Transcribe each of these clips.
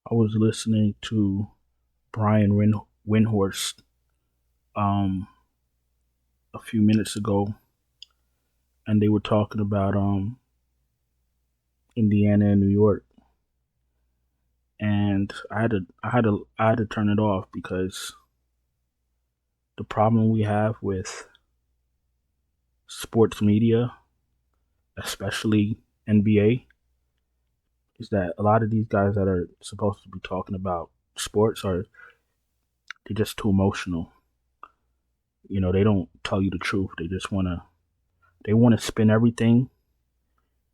I was listening to Brian Windhorst um, a few minutes ago, and they were talking about Indiana and New York, and I had to turn it off because the problem we have with sports media, especially NBA, is that a lot of these guys that are supposed to be talking about sports are they're just too emotional. They don't tell you the truth. They want to spin everything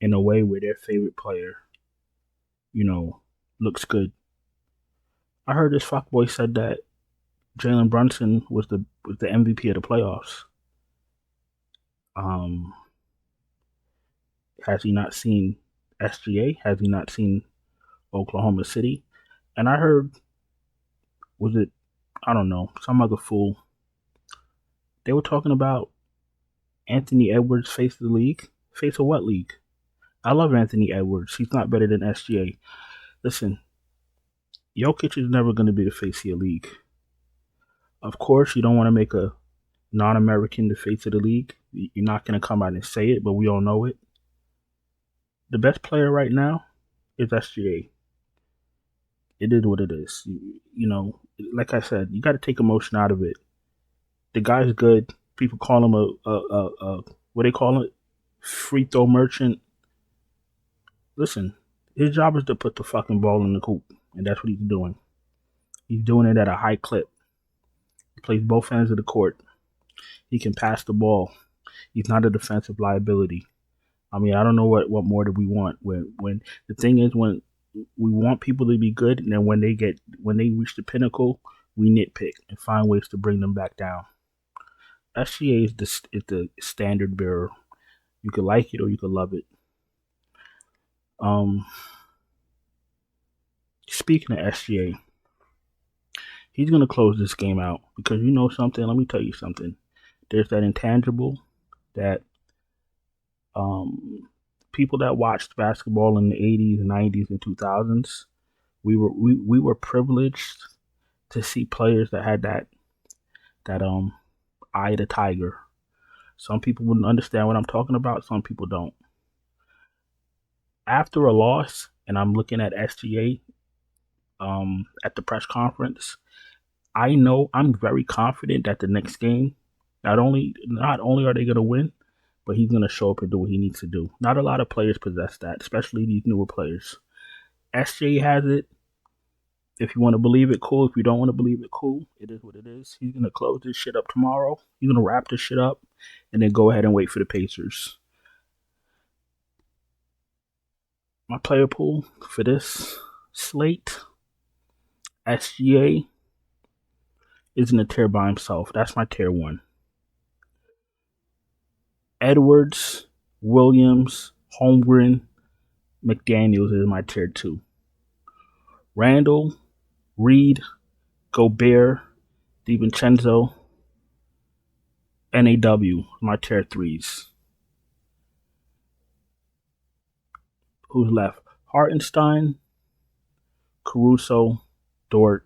in a way where their favorite player, you know, looks good. I heard this fuckboy said that Jalen Brunson was the MVP of the playoffs. Um, has he not seen SGA? Has he not seen Oklahoma City? And I heard, was it, I don't know, some other fool. They were talking about Anthony Edwards face of the league. Face of what league? I love Anthony Edwards. He's not better than SGA. Listen, Jokic is never going to be the face of your league. Of course, you don't want to make a non-American the face of the league. You're not going to come out and say it, but we all know it. The best player right now is SGA. It is what it is. Like I said, you got to take emotion out of it. The guy's good. People call him a what they call it, free throw merchant. Listen, his job is to put the fucking ball in the hoop, and that's what he's doing. He's doing it at a high clip. He plays both ends of the court. He can pass the ball. He's not a defensive liability. I mean, I don't know what more do we want. When the thing is, when we want people to be good, and then when they reach the pinnacle, we nitpick and find ways to bring them back down. SGA is the standard bearer. You could like it or you could love it. Speaking of SGA, he's gonna close this game out because you know something. Let me tell you something. There's that intangible that people that watched basketball in the 80s, 90s, and 2000s, we were privileged to see players that had that eye of the tiger. Some people wouldn't understand what I'm talking about. Some people don't. After a loss, and I'm looking at SGA at the press conference, I know I'm very confident that the next game, not only are they going to win, but he's going to show up and do what he needs to do. Not a lot of players possess that, especially these newer players. SJ has it. If you want to believe it, cool. If you don't want to believe it, cool. It is what it is. He's going to close this shit up tomorrow. He's going to wrap this shit up and then go ahead and wait for the Pacers. My player pool for this slate, SGA is in a tier by himself. That's my tier 1. Edwards, Williams, Holmgren, McDaniels is my tier 2. Randall, Reed, Gobert, DiVincenzo, NAW, my tier 3s. Who's left? Hartenstein, Caruso, Dort.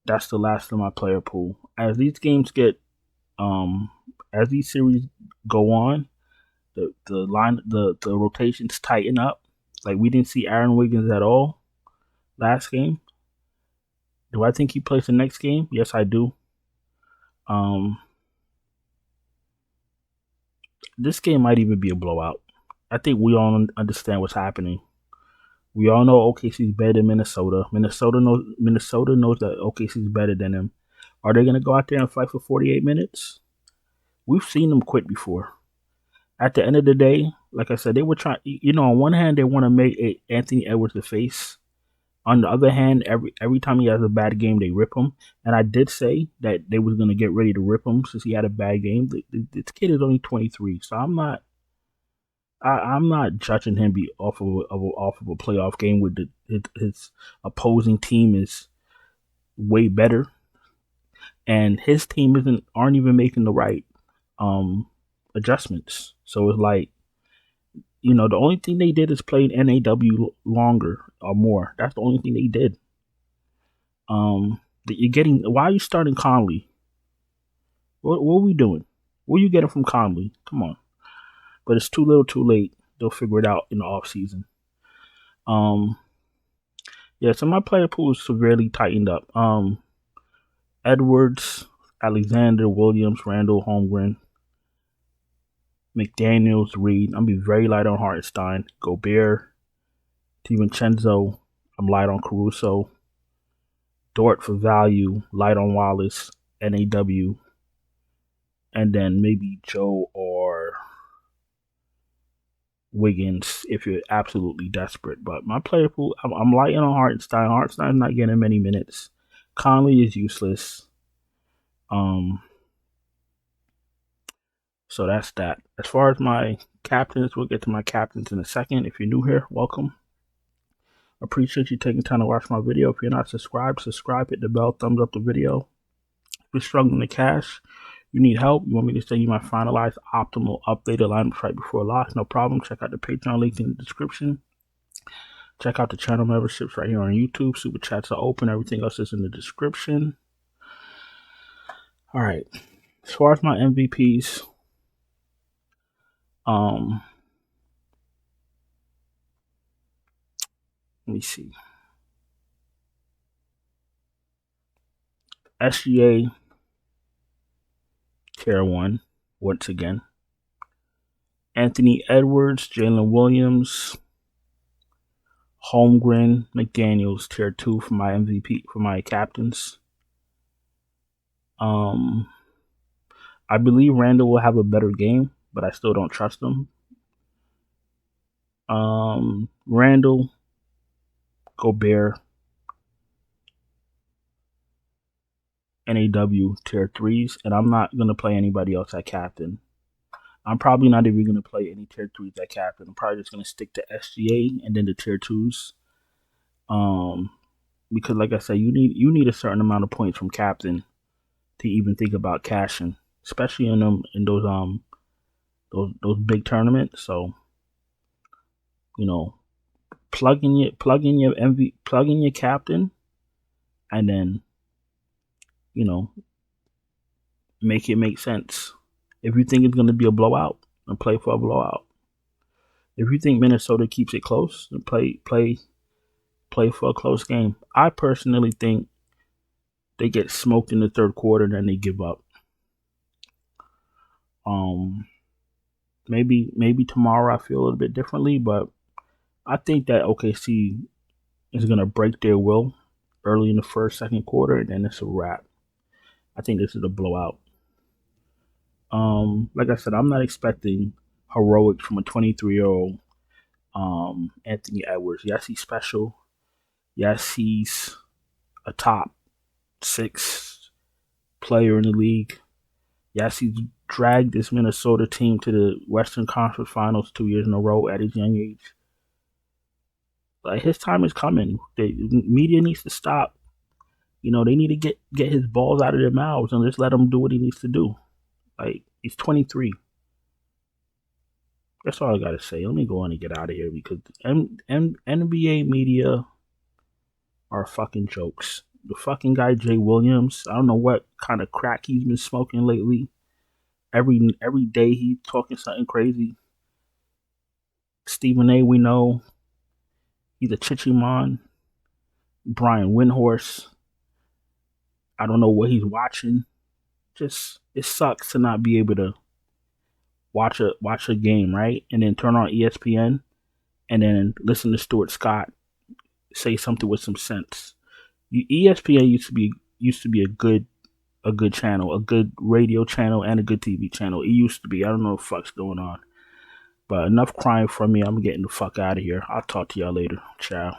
That's the last of my player pool. As these games as these series go on, the rotations tighten up. Like we didn't see Aaron Wiggins at all last game. Do I think he plays the next game? Yes, I do. This game might even be a blowout. I think we all understand what's happening. We all know OKC is better than Minnesota. Minnesota knows that OKC is better than them. Are they going to go out there and fight for 48 minutes? We've seen them quit before. At the end of the day, like I said, they were trying. On one hand, they want to make Anthony Edwards the face. On the other hand, every time he has a bad game, they rip him. And I did say that they was going to get ready to rip him since he had a bad game. This kid is only 23, so I'm not judging him be off of a playoff game with his opposing team is way better, and his team aren't even making the right adjustments. So it's like the only thing they did is played NAW longer or more. That's the only thing they did. That you're getting. Why are you starting Conley? What are we doing? What are you getting from Conley? Come on. But it's too little, too late. They'll figure it out in the off season. Yeah. So my player pool is severely tightened up. Edwards, Alexander, Williams, Randall, Holmgren, McDaniels, Reed. I'm be very light on Hartenstein. Gobert, DiVincenzo. I'm light on Caruso. Dort for value. Light on Wallace. NAW. And then maybe Joe or Wiggins if you're absolutely desperate. But my player pool, I'm light on Hartenstein. Hartenstein's not getting many minutes. Conley is useless. So that's that. As far as my captains, we'll get to my captains in a second. If you're new here, welcome. Appreciate you taking time to watch my video. If you're not subscribed, subscribe, hit the bell, thumbs up the video. If you're struggling to cash, you need help, you want me to send you my finalized optimal updated lineups right before lock, no problem. Check out the Patreon link in the description. Check out the channel memberships right here on YouTube. Super chats are open. Everything else is in the description. All right. As far as my MVPs, let me see. SGA, Tier 1, once again. Anthony Edwards, Jalen Williams, Holmgren, McDaniels, Tier 2 for my MVP, for my captains. I believe Randall will have a better game, but I still don't trust him. Randall, Gobert, NAW Tier 3s, and I'm not going to play anybody else at captain. I'm probably not even going to play any Tier 3s at captain. I'm probably just going to stick to SGA and then the Tier 2s. Because like I said, you need a certain amount of points from captain to even think about cashing, especially in those big tournaments. So, plug in your captain, and then make it make sense. If you think it's going to be a blowout, then play for a blowout. If you think Minnesota keeps it close, then play for a close game. I personally think they get smoked in the third quarter, then they give up. Maybe tomorrow I feel a little bit differently, but I think that OKC is going to break their will early in the first, second quarter, and then it's a wrap. I think this is a blowout. Like I said, I'm not expecting heroics from a 23-year-old Anthony Edwards. Yes, he's special. Yes, he's a top 6 player in the league. Yes, he's dragged this Minnesota team to the Western Conference Finals 2 years in a row at his young age. Like, his time is coming. The media needs to stop. They need to get his balls out of their mouths and just let him do what he needs to do. Like, he's 23. That's all I gotta say. Let me go on and get out of here because NBA media are fucking jokes. The fucking guy Jay Williams, I don't know what kind of crack he's been smoking lately. Every day he's talking something crazy. Stephen A, we know he's a chichiman. Brian Windhorse, I don't know what he's watching. Just, it sucks to not be able to watch a game, right? And then turn on ESPN and then listen to Stuart Scott say something with some sense. ESPN used to be a good channel, a good radio channel, and a good TV channel. It used to be. I don't know what the fuck's going on. But enough crying from me. I'm getting the fuck out of here. I'll talk to y'all later. Ciao.